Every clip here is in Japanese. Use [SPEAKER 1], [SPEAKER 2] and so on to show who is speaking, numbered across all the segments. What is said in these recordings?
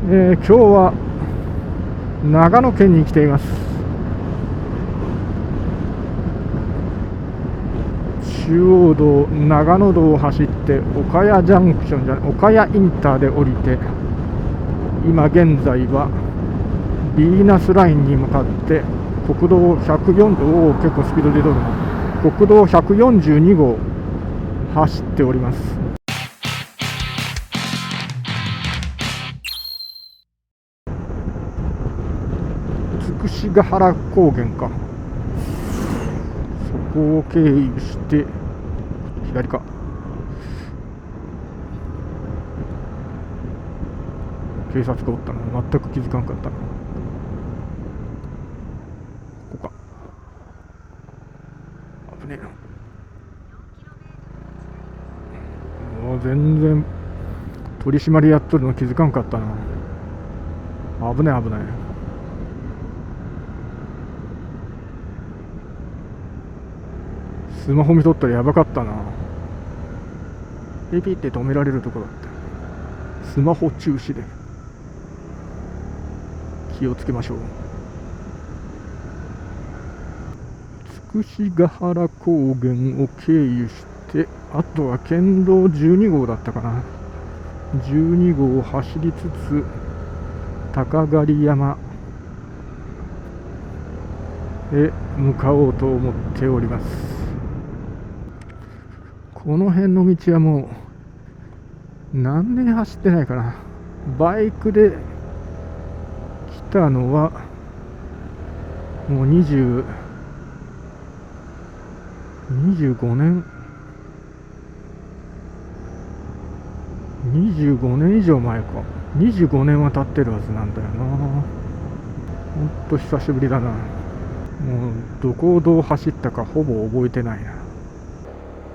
[SPEAKER 1] 今日は長野県に来ています。中央道長野道を走って岡谷ジャンクションじゃない岡谷インターで降りて、今現在はビーナスラインに向かって国道140、結構スピード出とるな。国道142号走っております。筑紫ヶ原高原か。そこを経由して左か。警察がおったの全く気づかんかったな。ここか。危ねえな。もう全然取り締まりやっとるの気づかんかったな。危ない危ない。スマホ見とったらやばかったな。ピピって止められるところだった。スマホ中止で気をつけましょう。筑紫ヶ原高原を経由して、あとは県道12号だったかな。12号を走りつつ高狩山へ向かおうと思っております。この辺の道はもう何年走ってないかな。バイクで来たのはもう25年以上前か。25年は経ってるはずなんだよな。ほんと久しぶりだな。もうどこをどう走ったかほぼ覚えてないな。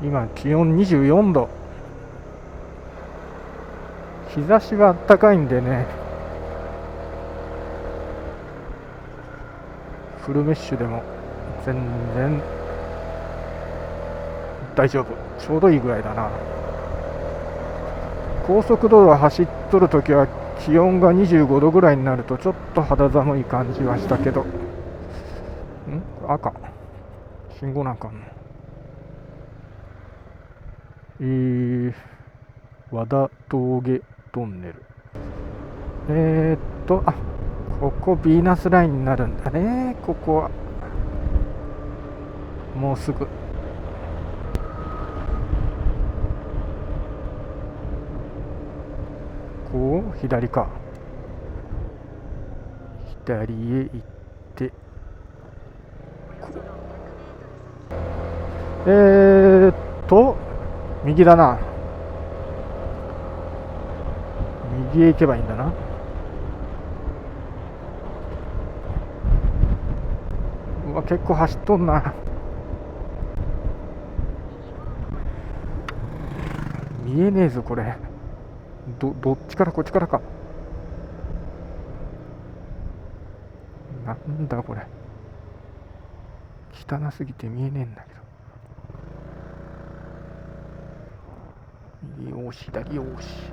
[SPEAKER 1] 今気温24度。日差しは暖かいんでね、フルメッシュでも全然大丈夫。ちょうどいいぐらいだな。高速道路を走っとるときは気温が25度ぐらいになるとちょっと肌寒い感じはしたけど、赤信号なんかあんの。和田峠トンネル。ここビーナスラインになるんだね。ここはもうすぐ。こう左か。左へ行って右だな。右へ行けばいいんだな。うわ、結構走っとんな。見えねえぞこれ。どっちからこっちからか。なんだこれ。汚すぎて見えねえんだけど。右押し左押し。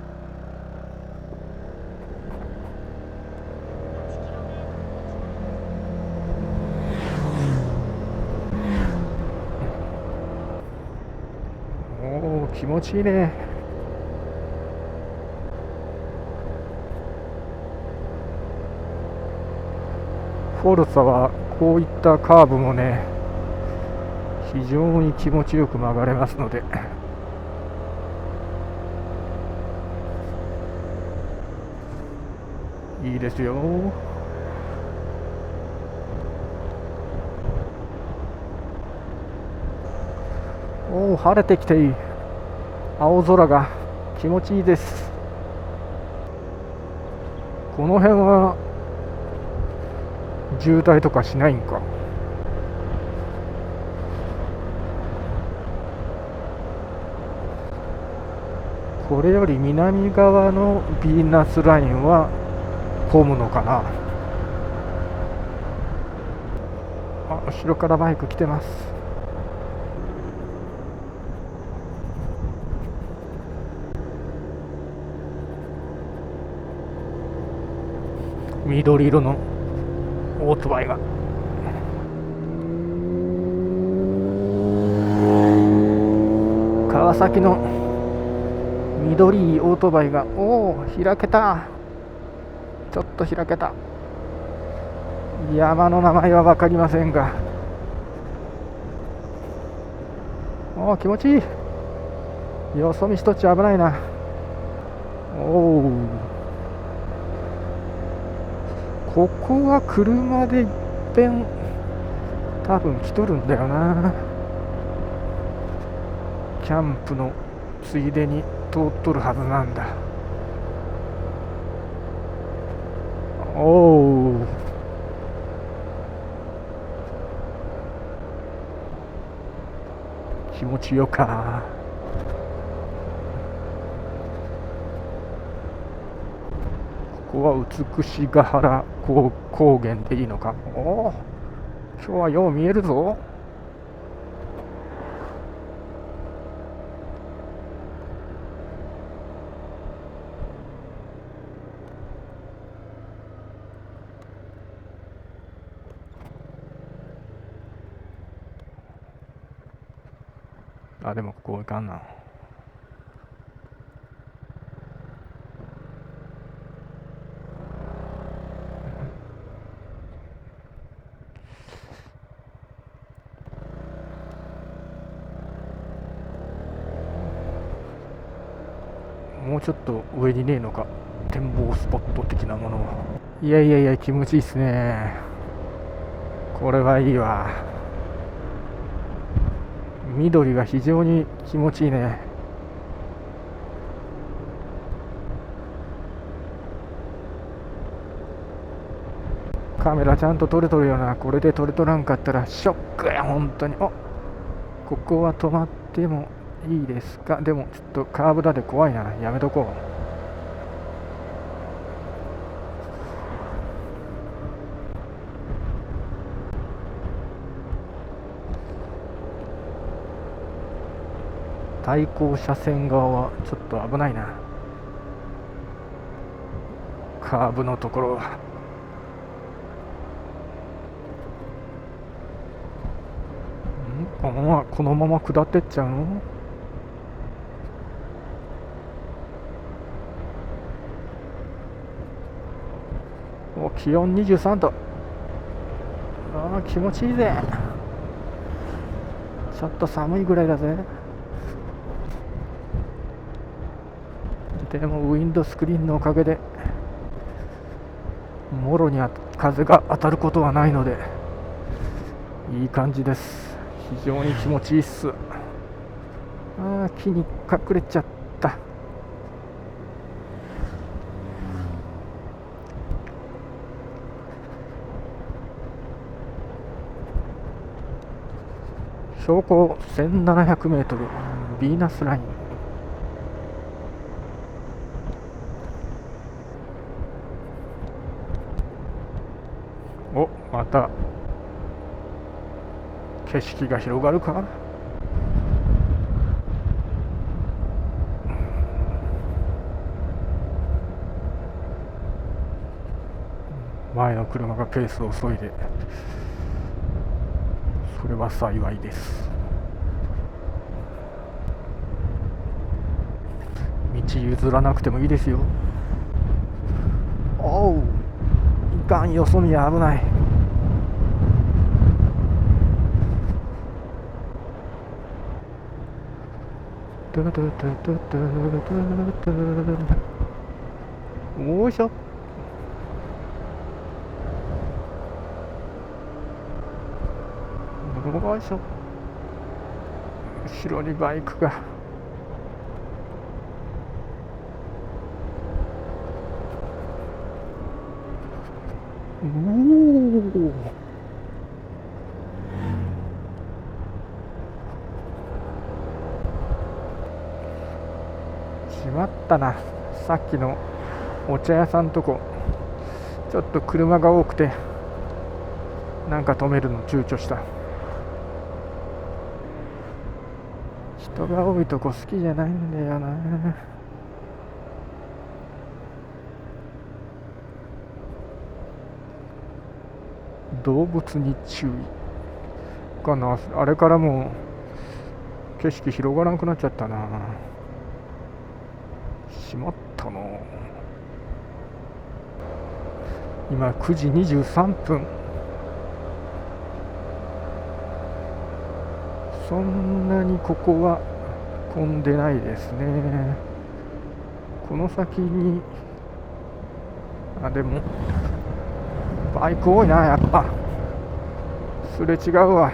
[SPEAKER 1] おお、気持ちいいね。フォルツァはこういったカーブもね、非常に気持ちよく曲がれますので、いいですよ。おお、晴れてきていい。青空が気持ちいいです。この辺は渋滞とかしないんか。これより南側のビーナスラインは混むのかな。後ろからバイク来てます。緑色のオートバイが。川崎の緑いオートバイが、おお、開けた。ちょっと開けた。山の名前は分かりませんが、おお、気持ちいい。よそ見一つ危ないな。おお、ここは車でいっぺん多分来とるんだよな。キャンプのついでに通っとるはずなんだ。おお、気持ちよか。ここは美しが原高原でいいのか。おお、今日はよう見えるぞ。あ、でもここいかんな。もうちょっと上にねえのか、展望スポット的なもの。いやいやいや、気持ちいいっすね。これはいいわ。緑が非常に気持ちいいね。カメラちゃんと撮れとるよな。これで撮れとらんかったらショックや、本当に。お、ここは止まってもいいですか。でもちょっとカーブだで怖いな、やめとこう。対向車線側はちょっと危ないな、カーブのところは。このまま下ってっちゃうの。お、気温23度。ああ、気持ちいいぜ。ちょっと寒いぐらいだぜ。でもウィンドスクリーンのおかげでもろに風が当たることはないのでいい感じです。非常に気持ちいいっす。ああ、木に隠れちゃった。標高1700メートル、ヴィーナスライン。お、また景色が広がるか。前の車がペースを遅いで、それは幸いです。道譲らなくてもいいですよ。おう、いかん、よそ見は危ない。よいしょ。よいしょ。後ろにバイクが。おお、しまったな。さっきのお茶屋さんとこちょっと車が多くてなんか止めるの躊躇した。人が多いとこ好きじゃないんだよな。動物に注意かな。あれからもう景色広がらなくなっちゃったな。しまったな。今9時23分。そんなにここは混んでないですね。この先にでもバイク多いな。やっぱすれ違うわ。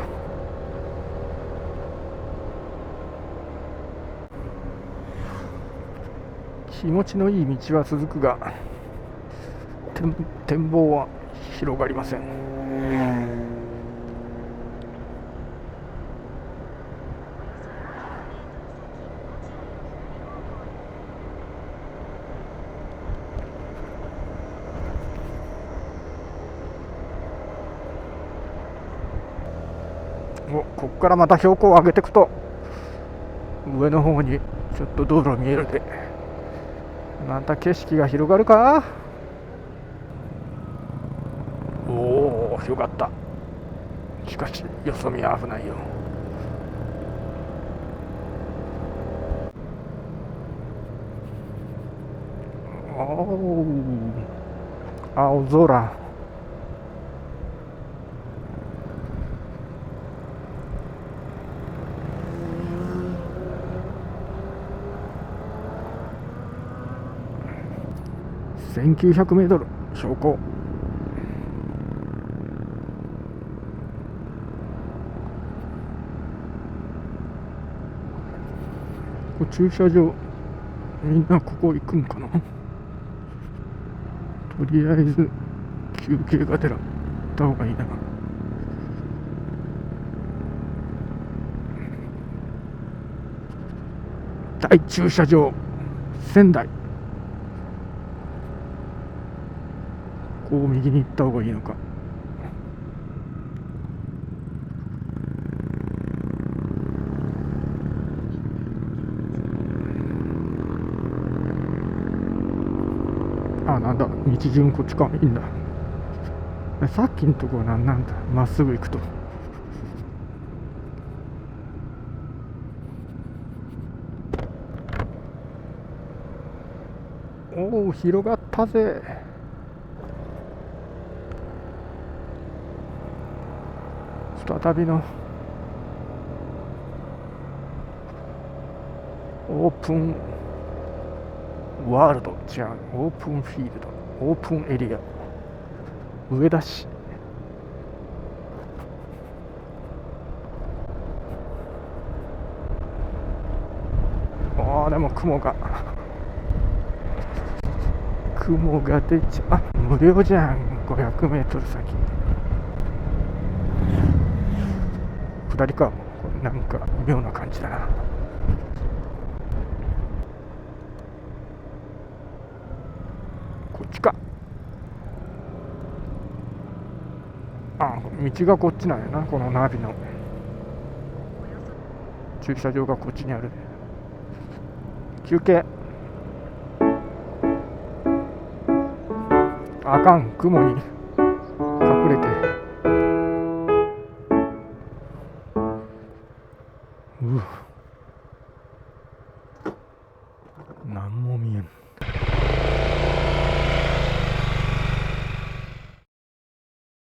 [SPEAKER 1] 気持ちのいい道は続くが展望は広がりません。こっからまた標高を上げていくと上の方にちょっと道路見えるで、また景色が広がるか。おお、広がった。しかしよそ見は危ないよ。おお、青空。1900メートル標高。駐車場、みんなここ行くんかな。とりあえず休憩がてら行った方がいいな。大駐車場仙台。こう右に行った方がいいのか。なんだ、道順こっちか。いいんだ。さっきのところはなんだ、まっすぐ行くと。おお、広がったぜ。再びのオープンワールド、違う、オープンフィールド、オープンエリア、上田市。でも雲が出ちゃう。無料じゃん。500メートル先下りか。なんか妙な感じだな。こっちか。道がこっちなんやな。このナビの駐車場がこっちにある。休憩。あかん、雲に